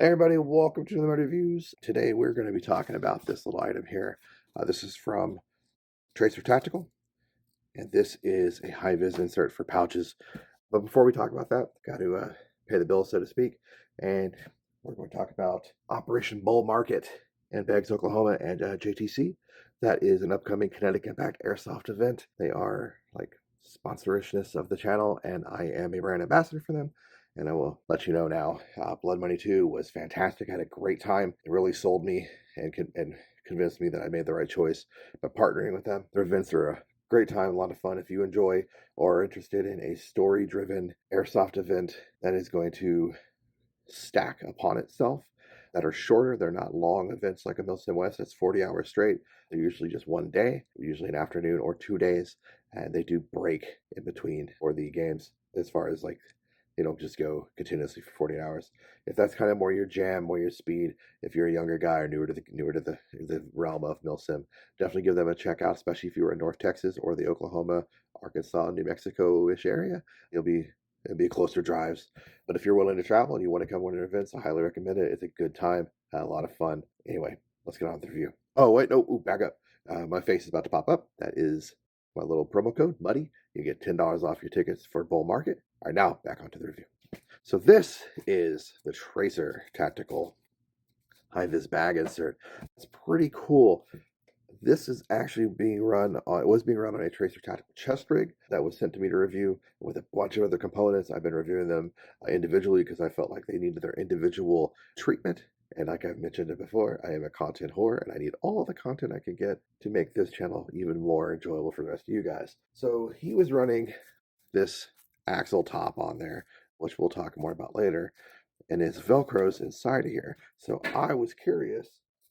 Hey everybody, welcome to the reviews. Today we're going to be talking about this little item here. This is from Tracer Tactical, and this is a high-vis insert for pouches. But before we talk about that, got to pay the bill, so to speak. And we're going to talk about Operation Bull Market in Beggs, Oklahoma, and JTC. That is an upcoming Kinetic Impact Airsoft event. They are like sponsorishness of the channel, and I am a brand ambassador for them. And I will let you know now, Blood Money 2 was fantastic. I had a great time. It really sold me and convinced me that I made the right choice by partnering with them. Their events are a great time, a lot of fun. If you enjoy or are interested in a story-driven airsoft event that is going to stack upon itself, that are shorter, they're not long events like a Milsim West that's 40 hours straight. They're usually just one day, usually an afternoon or 2 days, and they do break in between for the games as far as like they don't just go continuously for 48 hours. If that's kind of more your jam, more your speed, if you're a younger guy or newer to the realm of Milsim, definitely give them a check out, especially if you were in North Texas or the Oklahoma, Arkansas, New Mexico-ish area. It'll be closer drives. But if you're willing to travel and you want to come to one of the events, I highly recommend it. It's a good time, a lot of fun. Anyway, let's get on with the review. Oh, wait, no, back up. My face is about to pop up. That is my little promo code, Muddy. You get $10 off your tickets for Bull Market. All right, now back onto the review. So this is the Tracer Tactical Hi-Vis bag insert. It's pretty cool. This is actually being run on, it was being run on a Tracer Tactical chest rig that was sent to me to review with a bunch of other components. I've been reviewing them individually because I felt like they needed their individual treatment. And like I've mentioned it before, I am a content whore and I need all the content I can get to make this channel even more enjoyable for the rest of you guys. So he was running this axle top on there, which we'll talk more about later, and it's Velcro's inside of here. So I was curious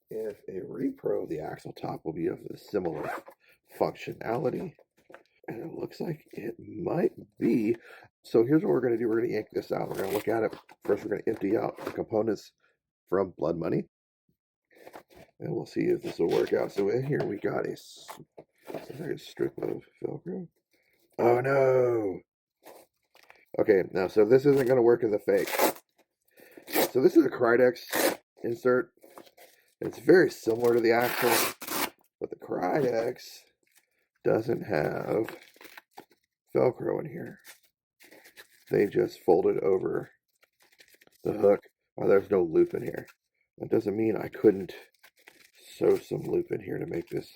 if a repro of the axle top will be of a similar functionality, and it looks like it might be. So here's what we're going to do. We're going to yank this out. We're going to look at it. First, we're going to empty out the components from Blood Money, and we'll see if this will work out. So in here we got a strip of Velcro. Oh no! Okay, now so this isn't going to work as a fake. So this is a Krydex insert. It's very similar to the axle, but the Krydex doesn't have Velcro in here. They just folded over the hook. Oh, there's no loop in here. That doesn't mean I couldn't sew some loop in here to make this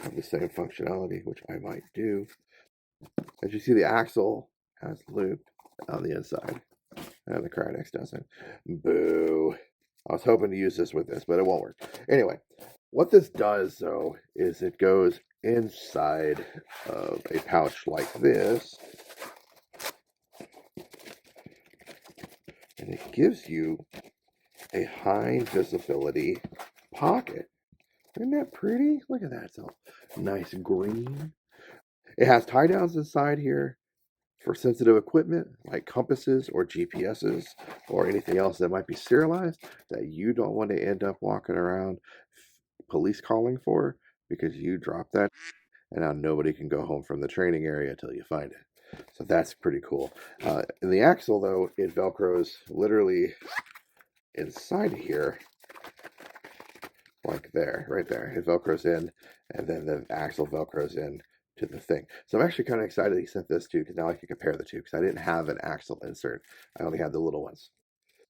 have the same functionality, which I might do. As you see, the axle has loop on the inside, and the Krydex doesn't. Boo. I was hoping to use this with this, but it won't work. Anyway, what this does, though, is it goes inside of a pouch like this, and it gives you a high visibility pocket. Isn't that pretty? Look at that. It's all nice green. It has tie downs inside here for sensitive equipment like compasses or GPSs or anything else that might be serialized that you don't want to end up walking around police calling for because you dropped that, and now nobody can go home from the training area until you find it. So that's pretty cool. In the axle, though, it Velcros literally inside of here, like there, right there. It Velcros in, and then the axle Velcros in to the thing. So I'm actually kind of excited he sent this too, because now I can compare the two, because I didn't have an axle insert. I only had the little ones.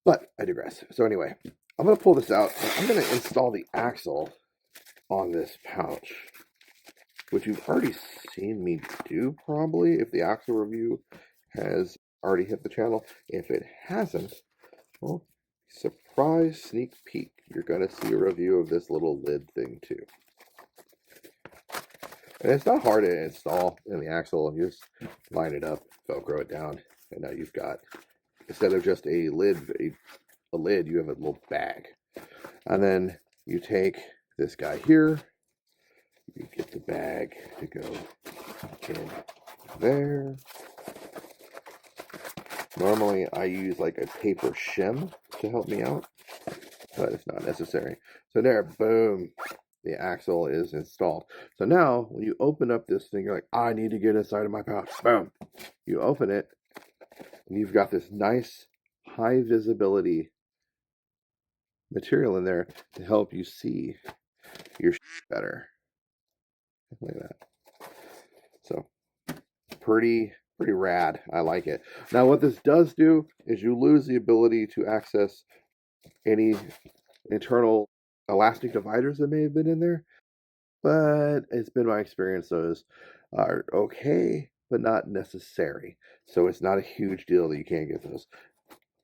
But I digress. So anyway, I'm going to pull this out. I'm going to install the axle on this pouch, which you've already seen me do probably, if the axle review has already hit the channel. If it hasn't, well, surprise sneak peek. You're going to see a review of this little lid thing too. And it's not hard to install in the axle, and you just line it up, Velcro it down, and now you've got, instead of just a lid, you have a little bag. And then you take this guy here, you get the bag to go in there. Normally I use like a paper shim to help me out, but it's not necessary. So there, boom, the axle is installed. So now when you open up this thing, you're like, I need to get inside of my pouch. Boom. You open it, and you've got this nice high visibility material in there to help you see your better. Look at that. So pretty rad. I like it. Now what this does do is you lose the ability to access any internal elastic dividers that may have been in there, but it's been my experience those are okay, but not necessary. So it's not a huge deal that you can't get those.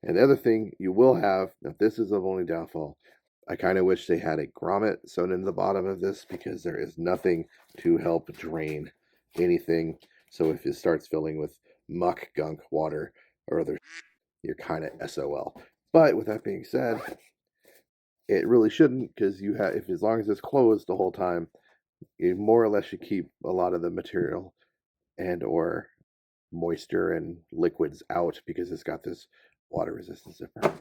And the other thing you will have, now this is the only downfall, I kind of wish they had a grommet sewn into the bottom of this because there is nothing to help drain anything. So if it starts filling with muck, gunk, water, or other, you're kind of SOL. But with that being said, it really shouldn't, because you have, if as long as it's closed the whole time, you more or less should keep a lot of the material and or moisture and liquids out because it's got this water resistant zipper.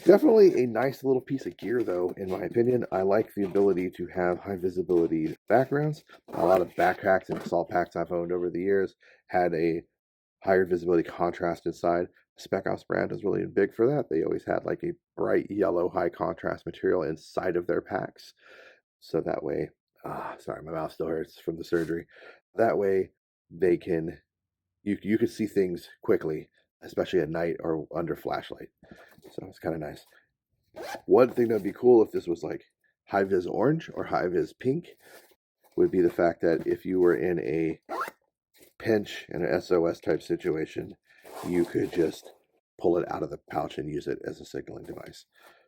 Definitely a nice little piece of gear, though, in my opinion. I like the ability to have high visibility backgrounds. A lot of backpacks and assault packs I've owned over the years had a higher visibility contrast inside. Spec Ops brand was really big for that. They always had like a bright yellow high contrast material inside of their packs. So that way, sorry, my mouth still hurts from the surgery. That way they can, you can see things quickly, especially at night or under flashlight. So it's kind of nice. One thing that'd be cool if this was like high-vis orange or high-vis pink would be the fact that if you were in a pinch and an SOS type situation, you could just pull it out of the pouch and use it as a signaling device.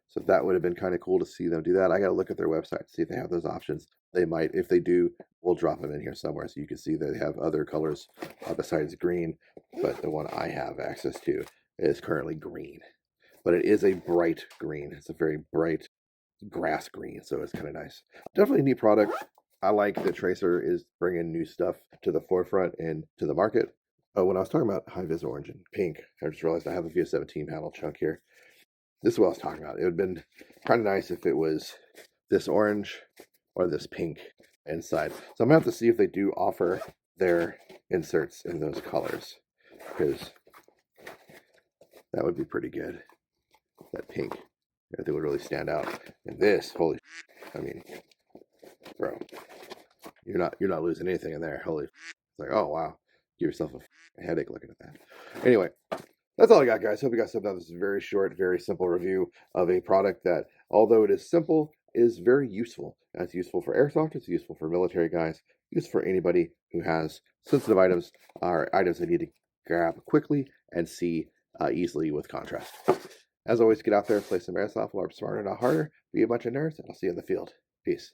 So that would have been kind of cool to see them do that. I got to look at their website, see if they have those options. They might. If they do, we'll drop them in here somewhere so you can see that they have other colors besides green. But the one I have access to is currently green. But it is a bright green. It's a very bright grass green, so it's kind of nice. Definitely a neat product. I like that Tracer is bringing new stuff to the forefront and to the market. Oh, when I was talking about high-vis orange and pink, I just realized I have a VS17 panel chunk here. This is what I was talking about. It would have been kind of nice if it was this orange or this pink inside. So I'm going to have to see if they do offer their inserts in those colors, because that would be pretty good. That pink, I think, would really stand out. And this, holy, I mean, bro, you're not losing anything in there. Holy, it's like, oh wow, give yourself a headache looking at that. Anyway, that's all I got, guys. Hope you guys something out. This is a very short, very simple review of a product that, although it is simple, is very useful. It's useful for airsoft. It's useful for military guys. Useful for anybody who has sensitive items or items they need to grab quickly and see easily with contrast. As always, get out there, play some airsoft, LARP smarter, not harder. Be a bunch of nerds, and I'll see you in the field. Peace.